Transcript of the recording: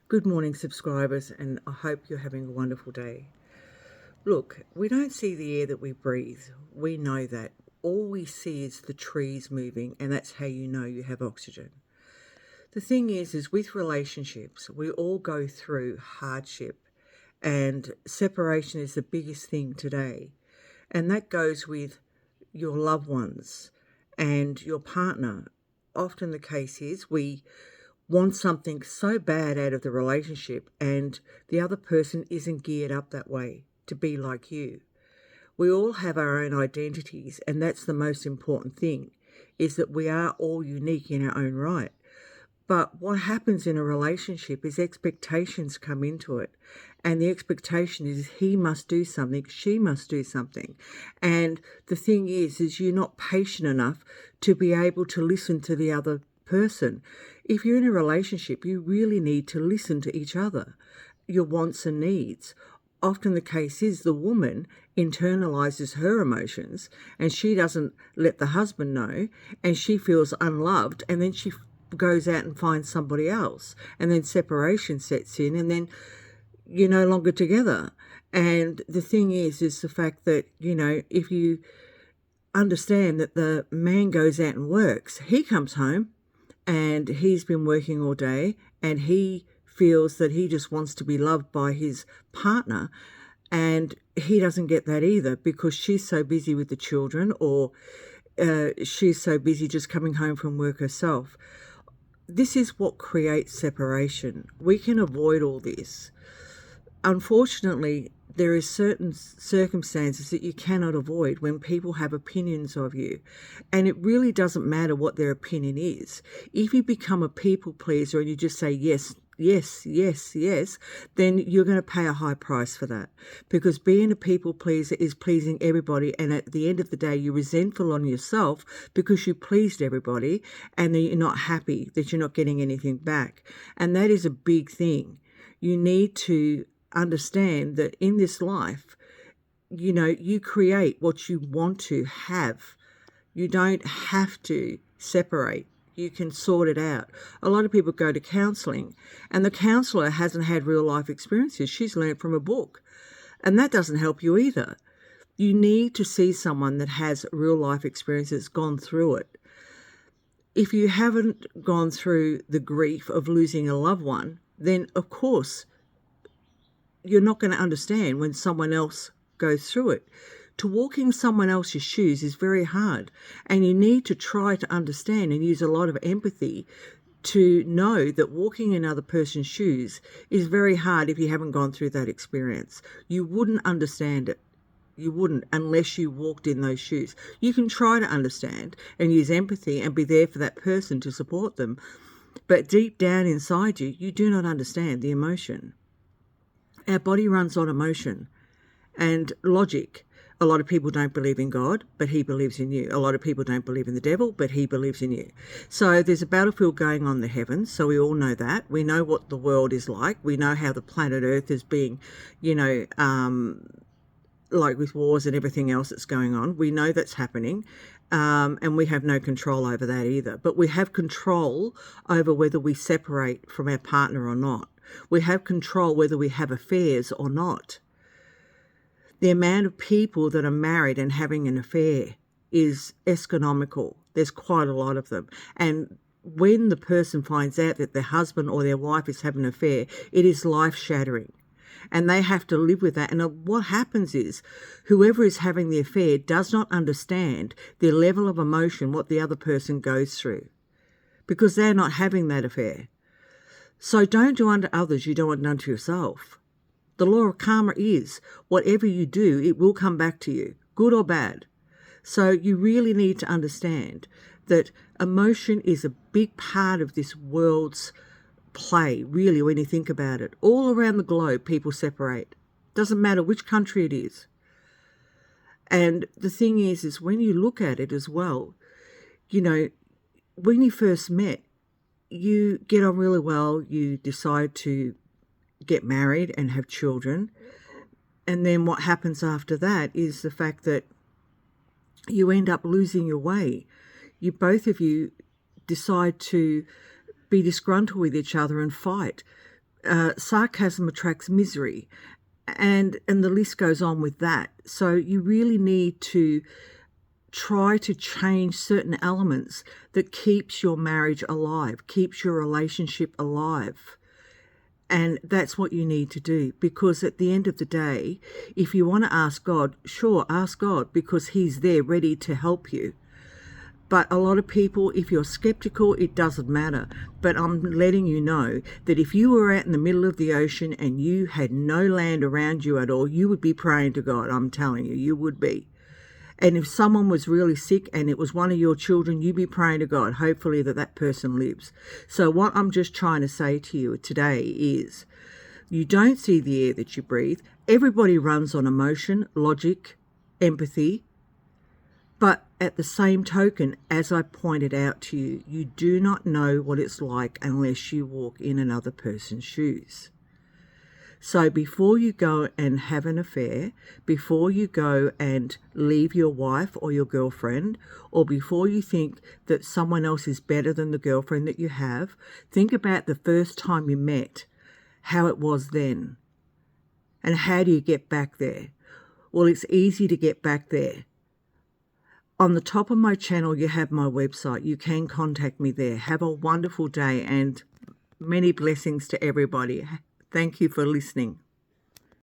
Good morning, subscribers, and I hope you're having a wonderful day. Look, we don't see the air that we breathe. We know that. All we see is the trees moving, and that's how you know you have oxygen. The thing is with relationships, we all go through hardship, and separation is the biggest thing today. And that goes with your loved ones and your partner. Often the case is we want something so bad out of the relationship and the other person isn't geared up that way to be like you. We all have our own identities, and that's the most important thing, is that we are all unique in our own right. But what happens in a relationship is expectations come into it. And the expectation is he must do something, she must do something. And the thing is you're not patient enough to be able to listen to the other person. If you're in a relationship, you really need to listen to each other, your wants and needs. Often the case is the woman internalizes her emotions and she doesn't let the husband know, and she feels unloved, and then she goes out and finds somebody else, and then separation sets in, and then you're no longer together. And the thing is the fact that, if you understand that the man goes out and works, he comes home and he's been working all day and he feels that he just wants to be loved by his partner, and he doesn't get that either because she's so busy with the children, or she's so busy just coming home from work herself. This is what creates separation. We can avoid all this. Unfortunately, there are certain circumstances that you cannot avoid when people have opinions of you. And it really doesn't matter what their opinion is. If you become a people pleaser and you just say yes, yes, yes, yes, then you're going to pay a high price for that. Because being a people pleaser is pleasing everybody, and at the end of the day, you're resentful on yourself because you pleased everybody and then you're not happy that you're not getting anything back. And that is a big thing. You need to understand that in this life, you create what you want to have. You don't have to separate. You can sort it out. A lot of people go to counselling and the counsellor hasn't had real life experiences. She's learned from a book, and that doesn't help you either. You need to see someone that has real life experiences, gone through it. If you haven't gone through the grief of losing a loved one, then of course you're not going to understand when someone else goes through it. To walk in someone else's shoes is very hard, and you need to try to understand and use a lot of empathy to know that walking in another person's shoes is very hard if you haven't gone through that experience. You wouldn't understand it. You wouldn't unless you walked in those shoes. You can try to understand and use empathy and be there for that person to support them, but deep down inside you, you do not understand the emotion. Our body runs on emotion and logic. A lot of people don't believe in God, but he believes in you. A lot of people don't believe in the devil, but he believes in you. So there's a battlefield going on in the heavens, so we all know that. We know what the world is like. We know how the planet Earth is being, like with wars and everything else that's going on. We know that's happening, and we have no control over that either. But we have control over whether we separate from our partner or not. We have control whether we have affairs or not. The amount of people that are married and having an affair is astronomical. There's quite a lot of them. And when the person finds out that their husband or their wife is having an affair, it is life-shattering. And they have to live with that. And what happens is whoever is having the affair does not understand the level of emotion, what the other person goes through, because they're not having that affair. So don't do unto others you don't want done to yourself. The law of karma is whatever you do, it will come back to you, good or bad. So you really need to understand that emotion is a big part of this world's play, really, when you think about it. All around the globe, people separate. Doesn't matter which country it is. And the thing is when you look at it as well, when you first met, you get on really well, you decide to get married and have children. And then what happens after that is the fact that you end up losing your way. Both of you decide to be disgruntled with each other and fight. sarcasm attracts misery, and the list goes on with that. So you really need to try to change certain elements that keeps your marriage alive, keeps your relationship alive. And that's what you need to do, because at the end of the day, if you want to ask God, sure, ask God, because he's there ready to help you. But a lot of people, if you're skeptical, it doesn't matter. But I'm letting you know that if you were out in the middle of the ocean and you had no land around you at all, you would be praying to God. I'm telling you, you would be. And if someone was really sick and it was one of your children, you'd be praying to God, hopefully that person lives. So what I'm just trying to say to you today is, you don't see the air that you breathe. Everybody runs on emotion, logic, empathy. But at the same token, as I pointed out to you, you do not know what it's like unless you walk in another person's shoes. So before you go and have an affair, before you go and leave your wife or your girlfriend, or before you think that someone else is better than the girlfriend that you have, think about the first time you met, how it was then. And how do you get back there? Well, it's easy to get back there. On the top of my channel, you have my website. You can contact me there. Have a wonderful day and many blessings to everybody. Thank you for listening.